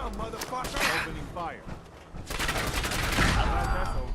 down, motherfucker! Opening fire. Glad that's over.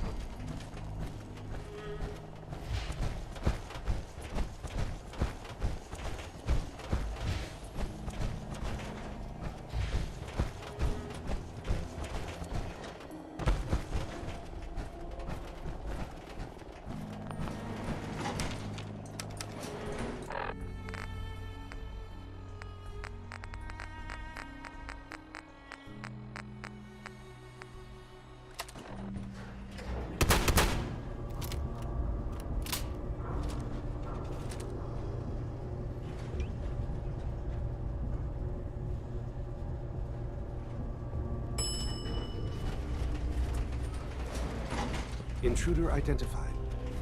Intruder identified.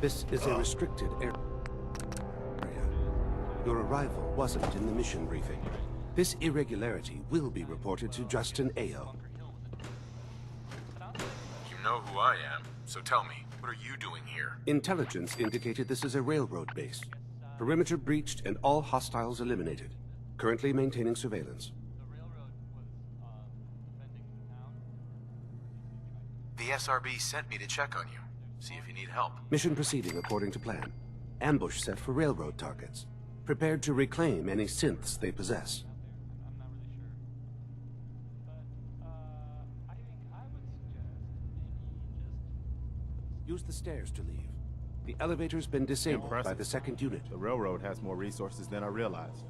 This is a restricted area. Your arrival wasn't in the mission briefing. This irregularity will be reported to Justin Ayo. You know who I am, so tell me, what are you doing here? Intelligence indicated this is a railroad base. Perimeter breached and all hostiles eliminated. Currently maintaining surveillance. The SRB sent me to check on you. See if you need help. Mission proceeding according to plan. Ambush set for railroad targets. Prepared to reclaim any synths they possess. Use the stairs to leave. The elevator's been disabled by the second unit. The railroad has more resources than I realized.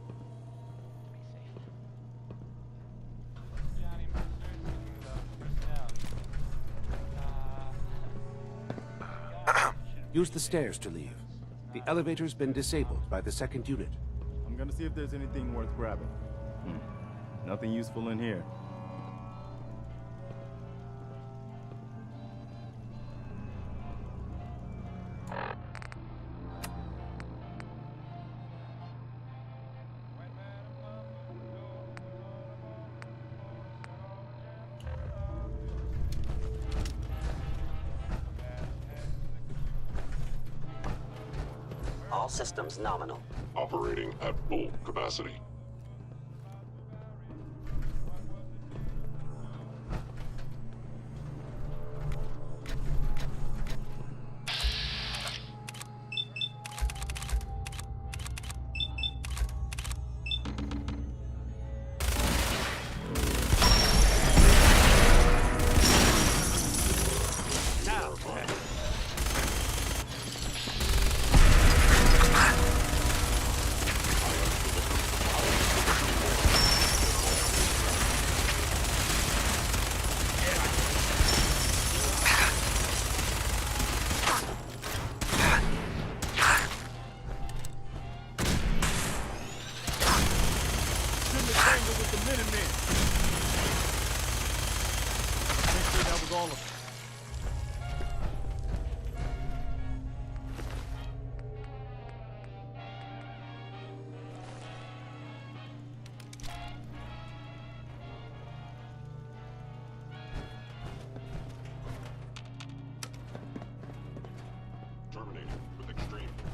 Use the stairs to leave. The elevator's been disabled by the second unit. I'm gonna see if there's anything worth grabbing. Nothing useful in here. All systems nominal. Operating at full capacity.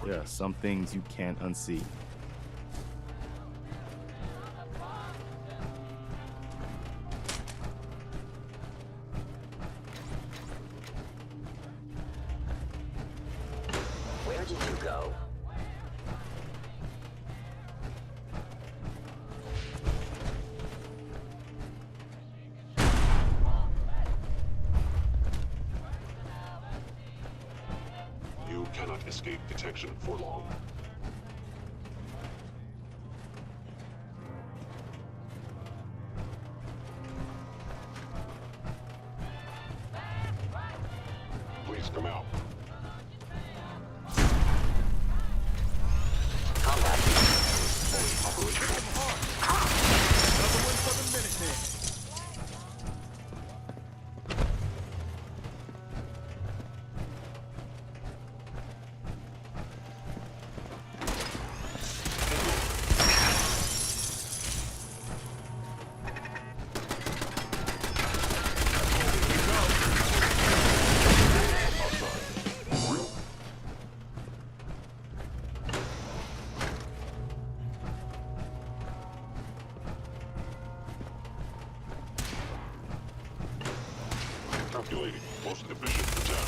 Yeah, some things you can't unsee. Where did you go? You cannot escape detection for long. Please come out. Combat. Fully operational. Another one for the Minutemen. most efficient attack.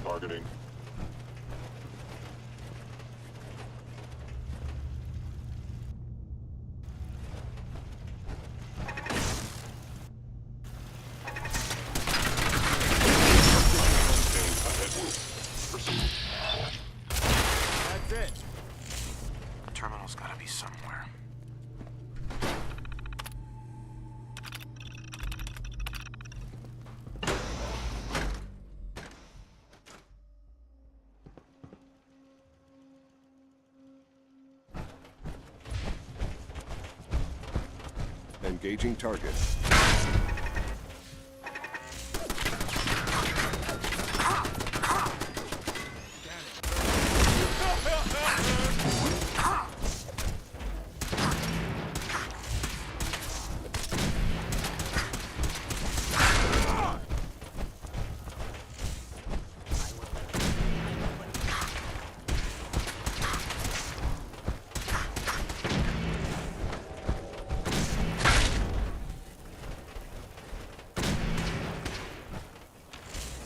Targeting. That's it. The terminal's gotta be somewhere. Engaging target.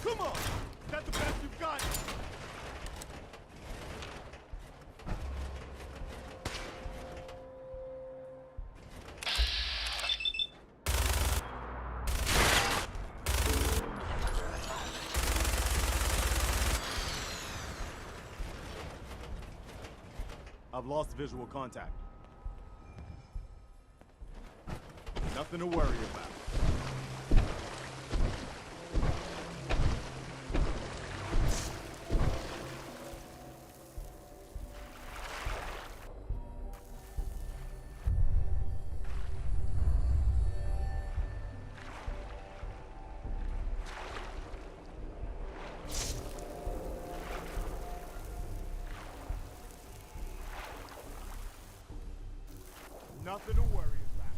Come on! That's the best you've got! I've lost visual contact. Nothing to worry about. Nothing to worry about.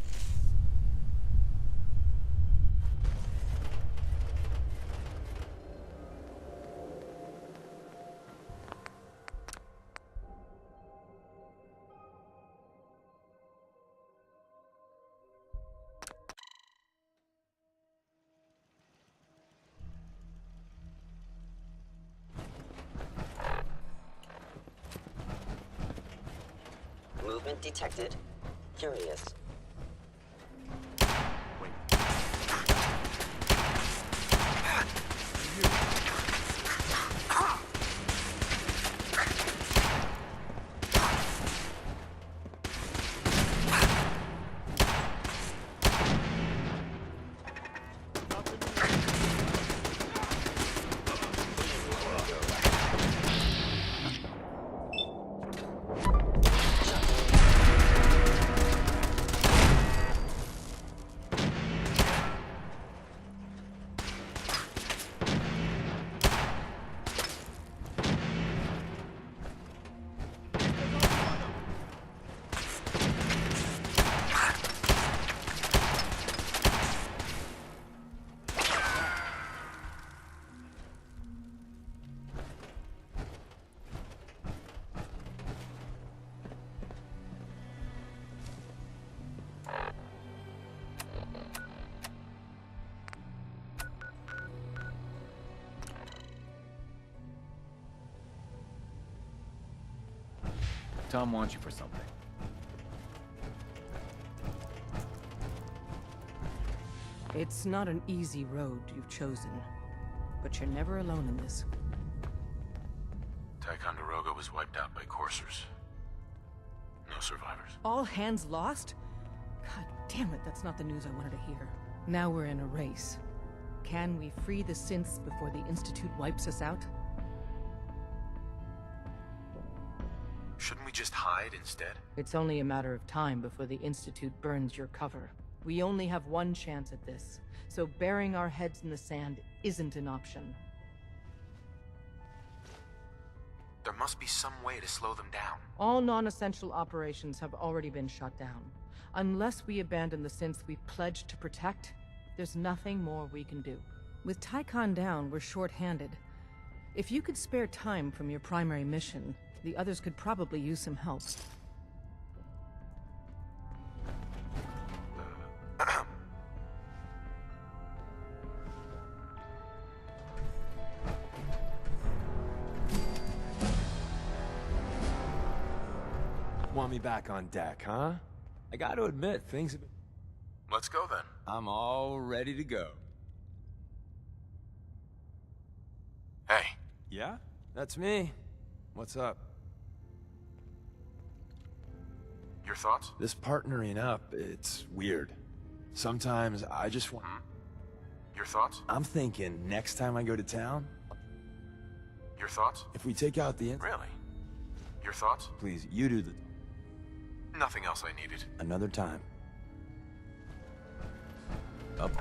Movement detected. Curious. Tom wants you for something. It's not an easy road you've chosen, but you're never alone in this. Ticonderoga was wiped out by coursers. No survivors. All hands lost? God damn it, that's not the news I wanted to hear. Now we're in a race. Can we free the synths before the Institute wipes us out? Shouldn't we just hide instead? It's only a matter of time before the Institute burns your cover. We only have one chance at this, so burying our heads in the sand isn't an option. There must be some way to slow them down. All non-essential operations have already been shut down. Unless we abandon the synths we pledged to protect, there's nothing more we can do. With Tycon down, we're short-handed. If you could spare time from your primary mission, the others could probably use some help. Want me back on deck, huh? I gotta admit, things have been... Let's go then. I'm all ready to go. Hey, Yeah? That's me. What's up? your thoughts? This partnering up, it's weird. Sometimes I just want... Your thoughts? I'm thinking next time I go to town, Your thoughts? if we take out the... Really? Your thoughts? Please, you do the... Nothing else I needed. Another time. Up.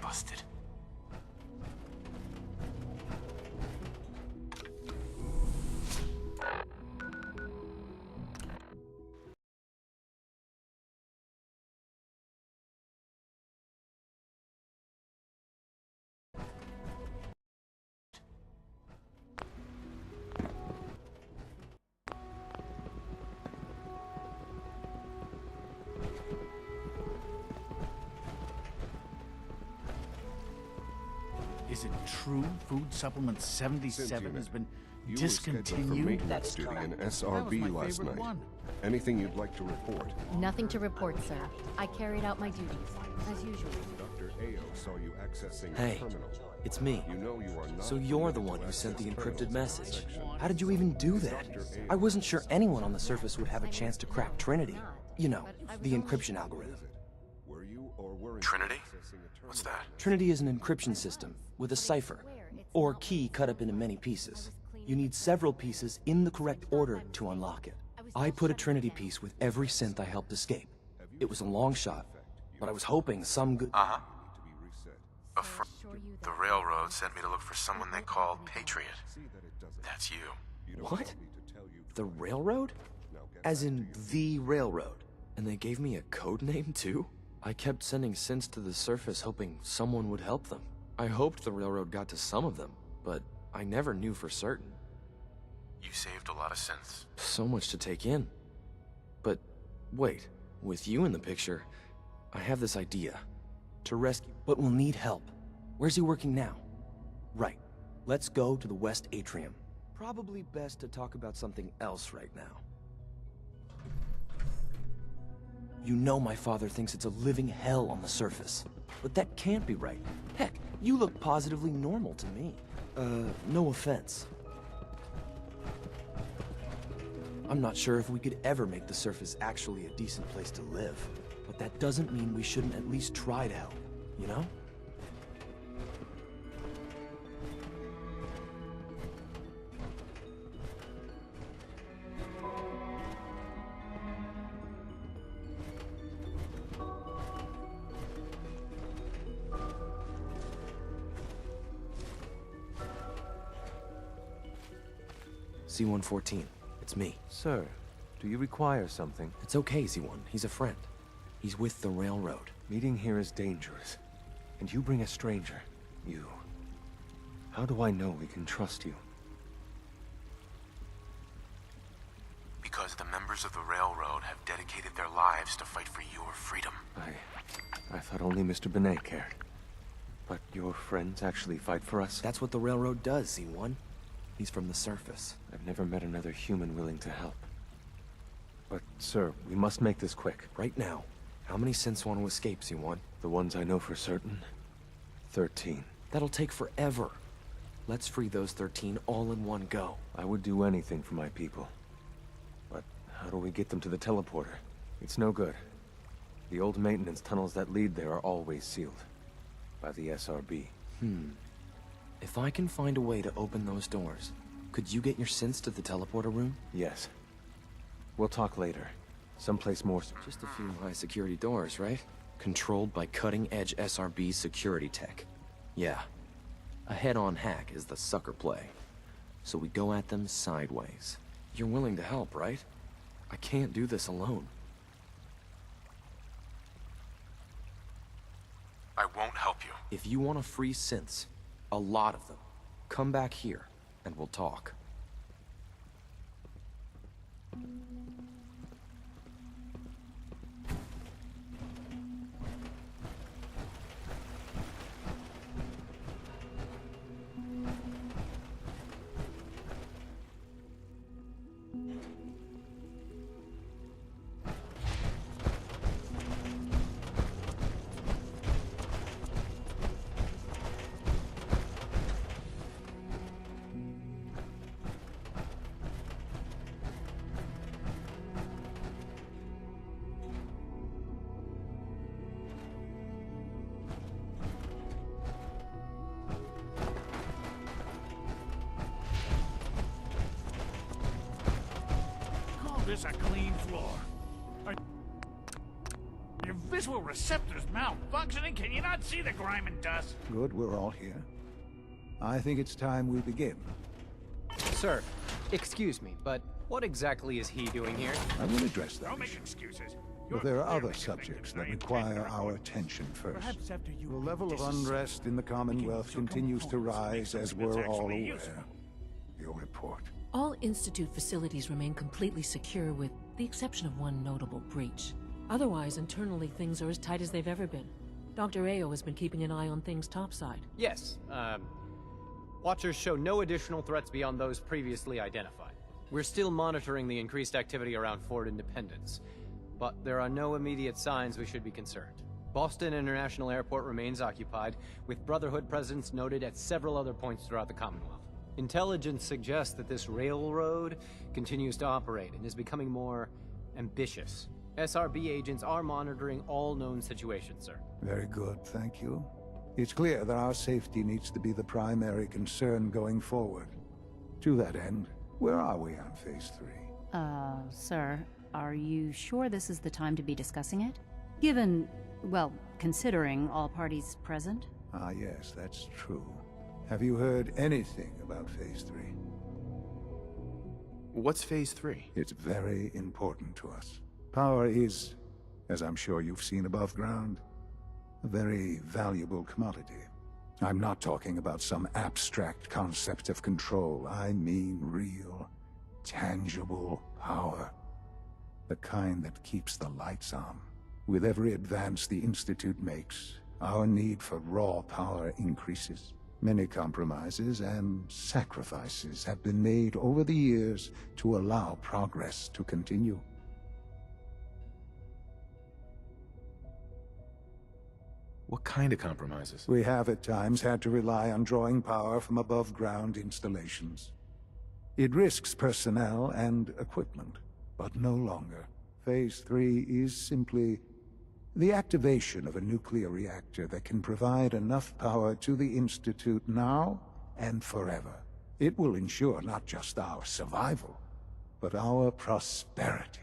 Busted. Is it true Food Supplement 77 has been You were scheduled for discontinued? maintenance That's duty in correct. That was SRB my last favorite night. one. Anything you'd like to report? Nothing to report, sir. I carried out my duties, as usual. Dr. Ayo saw you accessing the Hey, terminal. it's me. You know you are not So you're the permitted one to who sent the access encrypted terminals in message. this section. How did you even do that? I wasn't sure anyone on the surface would have a chance to crack Trinity. You know, the encryption algorithm. Were you or weren't Trinity? you accessing a terminal? What's that? Trinity is an encryption system with a cipher, or key cut up into many pieces. You need several pieces in the correct order to unlock it. I put a Trinity piece with every synth I helped escape. It was a long shot, but I was hoping some good... Uh-huh. To be reset. A fr- the railroad sent me to look for someone they called Patriot. See that it doesn't. That's you. You don't What? want me to tell you The railroad? Now As in the railroad. And they gave me a code name, too? I kept sending synths to the surface hoping someone would help them. I hoped the railroad got to some of them, but I never knew for certain. You saved a lot of synths. So much to take in. But wait, with you in the picture, I have this idea. To rescue, but we'll need help. Where's he working now? Right. Let's go to the West Atrium. Probably best to talk about something else right now. You know my father thinks it's a living hell on the surface. But that can't be right. Heck, you look positively normal to me. No offense. I'm not sure if we could ever make the surface actually a decent place to live. But that doesn't mean we shouldn't at least try to help, you know? C-114. It's me. Sir, do you require something? It's okay, Z1. He's a friend. He's with the railroad. Meeting here is dangerous. And you bring a stranger. You. How do I know we can trust you? Because the members of the railroad have dedicated their lives to fight for your freedom. I thought only Mr. Benet cared. But your friends actually fight for us? That's what the railroad does, Z1. He's from the surface. I've never met another human willing to help. But, sir, we must make this quick. Right now. How many synths want to escape, Z1? The ones I know for certain? 13. That'll take forever. Let's free those 13 all in one go. I would do anything for my people. But how do we get them to the teleporter? It's no good. The old maintenance tunnels that lead there are always sealed. By the SRB. If I can find a way to open those doors, could you get your synths to the teleporter room? Yes. We'll talk later. Someplace more... Just a few high-security doors, right? Controlled by cutting-edge SRB security tech. Yeah. A head-on hack is the sucker play. So we go at them sideways. You're willing to help, right? I can't do this alone. I won't help you. If you want to free synths, a lot of them, come back here, and we'll talk. This a clean floor. Your visual receptor's malfunctioning. Can you not see the grime and dust? Good, we're all here. I think it's time we begin. Sir, excuse me, but what exactly is he doing here? I will address that Don't make issue. excuses. But there are other subjects that require our attention first. Perhaps after you The level of unrest in the Commonwealth continues to rise, as we're all aware. Your report. All Institute facilities remain completely secure with the exception of one notable breach. Otherwise, internally, things are as tight as they've ever been. Dr. Ao has been keeping an eye on things topside. Yes, Watchers show no additional threats beyond those previously identified. We're still monitoring the increased activity around Fort Independence, but there are no immediate signs we should be concerned. Boston International Airport remains occupied, with Brotherhood presence noted at several other points throughout the Commonwealth. Intelligence suggests that this railroad continues to operate and is becoming more ambitious. SRB agents are monitoring all known situations, sir. Very good, thank you. It's clear that our safety needs to be the primary concern going forward. To that end, where are we on Phase 3? Sir, are you sure this is the time to be discussing it? Given, well, considering all parties present? Ah, yes, that's true. Have you heard anything about Phase 3? What's Phase 3? It's very important to us. Power is, as I'm sure you've seen above ground, a very valuable commodity. I'm not talking about some abstract concept of control. I mean real, tangible power. The kind that keeps the lights on. With every advance the Institute makes, our need for raw power increases. Many compromises and sacrifices have been made over the years to allow progress to continue. What kind of compromises? We have at times had to rely on drawing power from above-ground installations. It risks personnel and equipment, but no longer. Phase 3 is simply the activation of a nuclear reactor that can provide enough power to the Institute now and forever. It will ensure not just our survival, but our prosperity.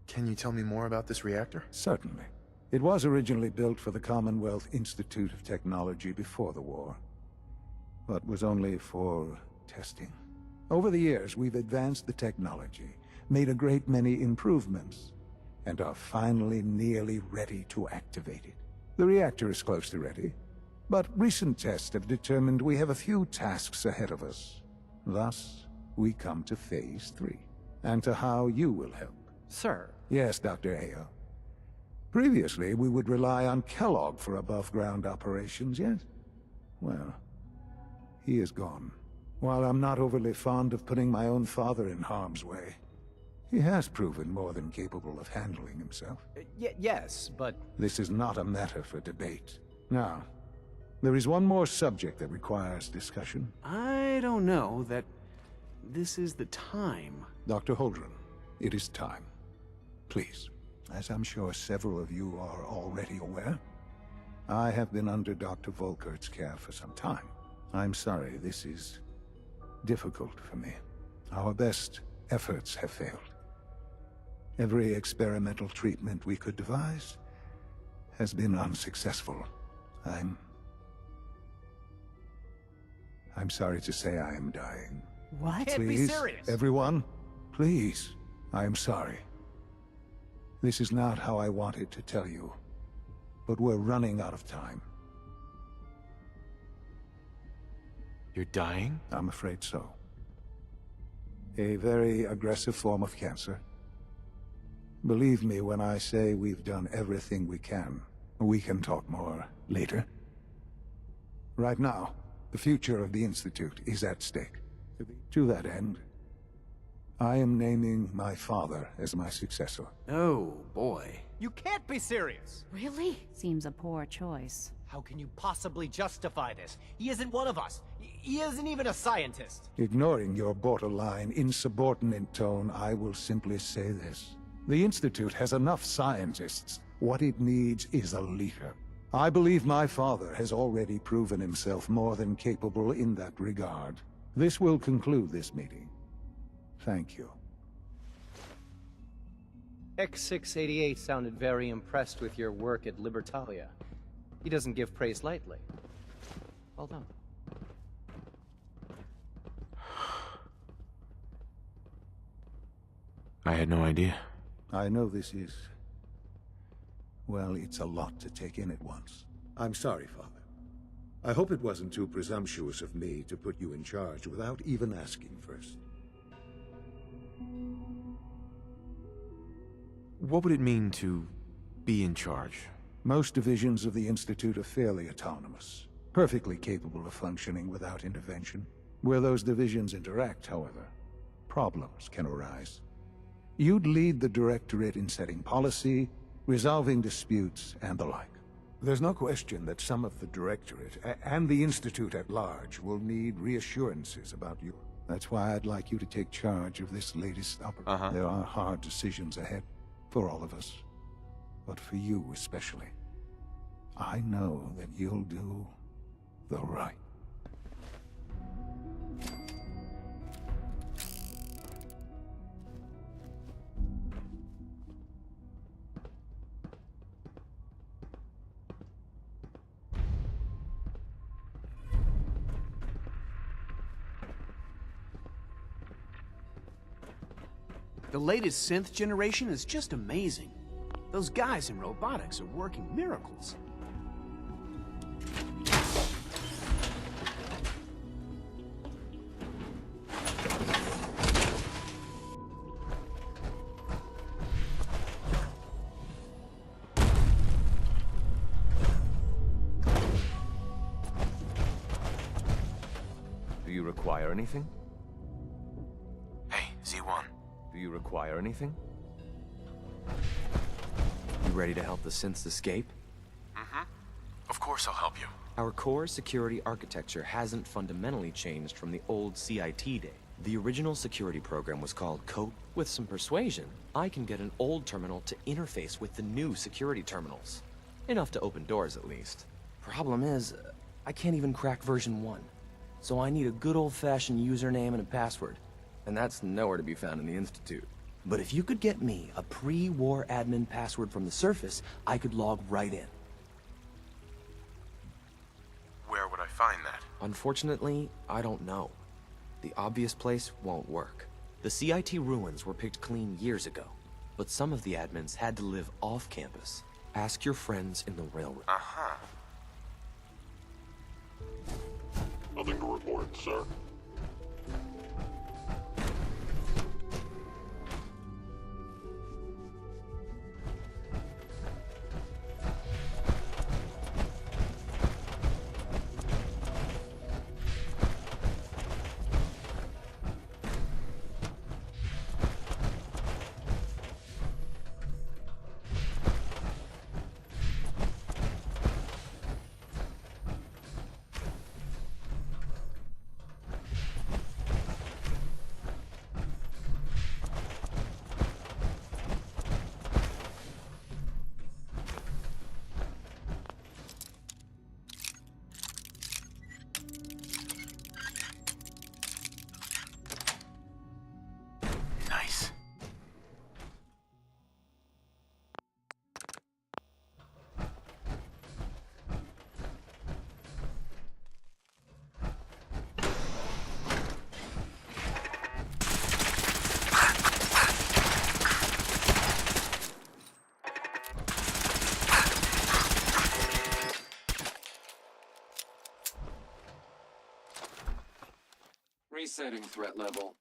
Can you tell me more about this reactor? Certainly. It was originally built for the Commonwealth Institute of Technology before the war, but was only for testing. Over the years, we've advanced the technology, made a great many improvements, and are finally nearly ready to activate it. The reactor is close to ready, but recent tests have determined we have a few tasks ahead of us. Thus, we come to Phase 3, and to how you will help. Sir. Yes, Dr. Ayo. Previously, we would rely on Kellogg for above-ground operations, yes? Well, he is gone. While I'm not overly fond of putting my own father in harm's way, he has proven more than capable of handling himself. Yes, but... This is not a matter for debate. Now, there is one more subject that requires discussion. I don't know that this is the time. Dr. Holdren, it is time. Please, as I'm sure several of you are already aware, I have been under Dr. Volkert's care for some time. I'm sorry this is difficult for me. Our best efforts have failed. Every experimental treatment we could devise has been unsuccessful. I'm sorry to say I am dying. What? Please, Can't be serious. Everyone, please, I am sorry. This is not how I wanted to tell you, but we're running out of time. You're dying? I'm afraid so. A very aggressive form of cancer. Believe me when I say we've done everything we can. We can talk more later. Right now, the future of the Institute is at stake. To that end, I am naming my father as my successor. Oh, boy. You can't be serious! Really? Seems a poor choice. How can you possibly justify this? He isn't one of us. He isn't even a scientist. Ignoring your borderline, insubordinate tone, I will simply say this. The Institute has enough scientists. What it needs is a leader. I believe my father has already proven himself more than capable in that regard. This will conclude this meeting. Thank you. X688 sounded very impressed with your work at Libertalia. He doesn't give praise lightly. Well done. I had no idea. I know this is... well, it's a lot to take in at once. I'm sorry, Father. I hope it wasn't too presumptuous of me to put you in charge without even asking first. What would it mean to be in charge? Most divisions of the Institute are fairly autonomous, perfectly capable of functioning without intervention. Where those divisions interact, however, problems can arise. You'd lead the Directorate in setting policy, resolving disputes, and the like. There's no question that some of the Directorate, and the Institute at large, will need reassurances about you. That's why I'd like you to take charge of this latest operation. There are hard decisions ahead, for all of us. But for you especially. I know that you'll do the right. The latest synth generation is just amazing. Those guys in robotics are working miracles. Do you require anything? Hey, Z1. Do you require anything? You ready to help the synths escape? Mm-hmm. Of course I'll help you. Our core security architecture hasn't fundamentally changed from the old CIT day. The original security program was called COPE. With some persuasion, I can get an old terminal to interface with the new security terminals. Enough to open doors, at least. Problem is, I can't even crack version 1. So I need a good old-fashioned username and a password. And that's nowhere to be found in the Institute. But if you could get me a pre-war admin password from the surface, I could log right in. Where would I find that? Unfortunately, I don't know. The obvious place won't work. The CIT ruins were picked clean years ago, but some of the admins had to live off campus. Ask your friends in the railroad. Uh-huh. Nothing to report, sir. Nice. Resetting threat level.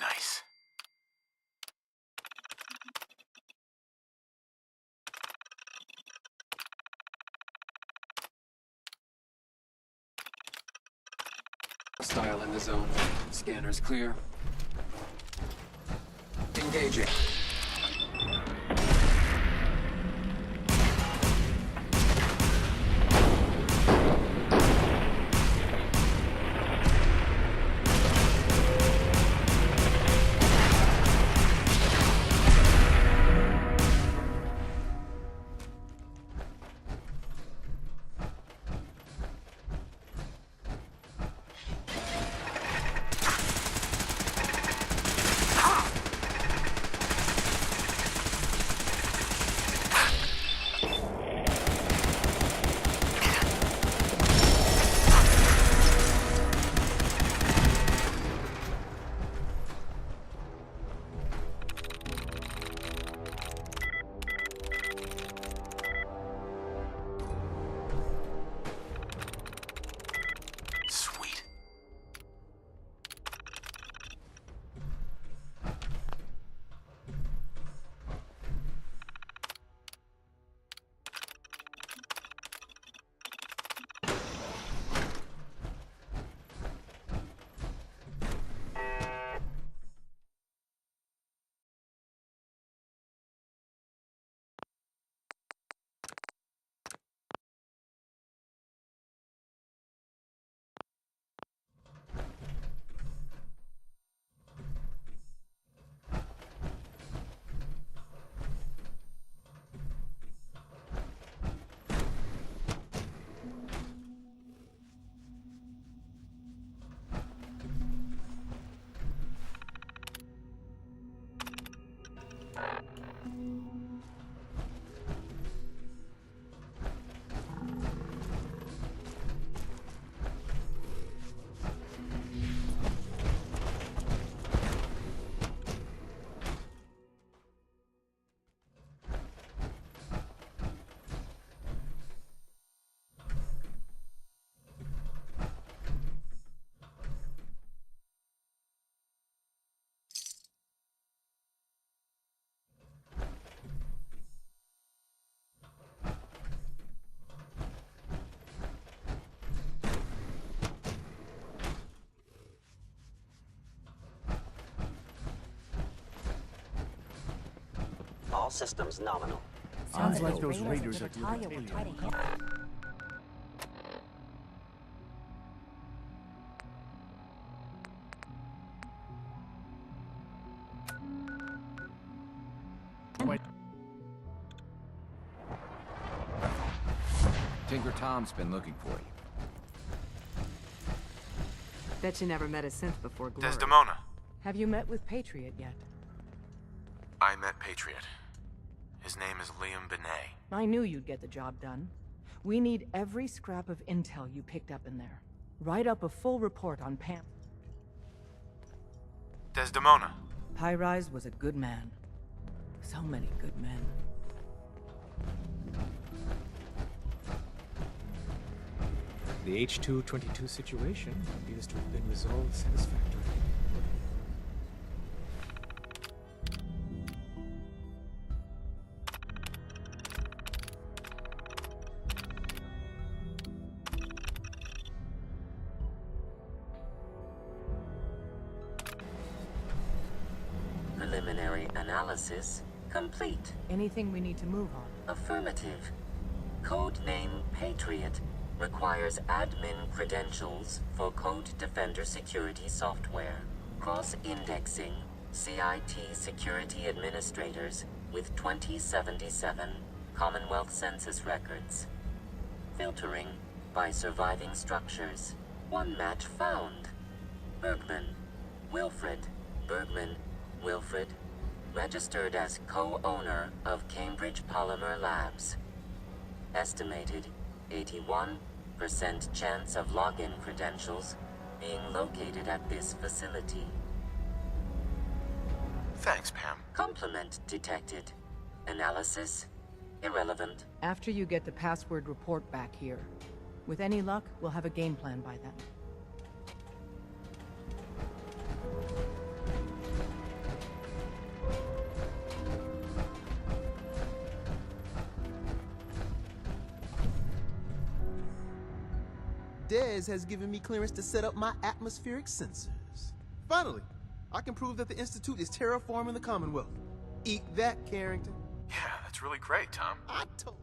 Nice. Hostile in the zone. Scanners clear. Engaging. All systems nominal. Sounds like those raiders at Libertalia. Tinker Tom's been looking for you. Bet you never met a synth before, Glory. Desdemona. Have you met with Patriot yet? I met Patriot. His name is Liam Benet. I knew you'd get the job done. We need every scrap of intel you picked up in there. Write up a full report on Pam. Desdemona. Pyrise was a good man. So many good men. The H-222 situation appears to have been resolved satisfactorily. Preliminary analysis complete. Anything we need to move on? Affirmative. Codename Patriot requires admin credentials for Code Defender security software. Cross-indexing CIT security administrators with 2077 Commonwealth Census records. Filtering by surviving structures. One match found. Bergman. Wilfred. Bergman. Wilfred. Registered as co-owner of Cambridge Polymer Labs. Estimated 81% chance of login credentials being located at this facility. Thanks, Pam. Complement detected. Analysis irrelevant. After you get the password report back here. With any luck, we'll have a game plan by then. Dez has given me clearance to set up my atmospheric sensors. Finally, I can prove that the Institute is terraforming the Commonwealth. Eat that, Carrington. Yeah, that's really great, Tom.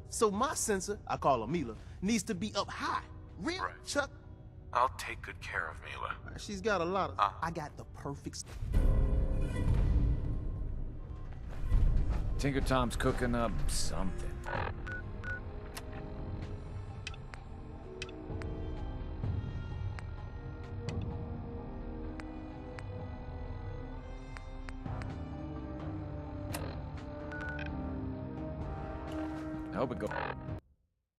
So my sensor, I call her Mila, needs to be up high. Real, Right. Chuck? I'll take good care of Mila. She's got a lot of... I got the perfect... Tinker Tom's cooking up something. I hope it goes.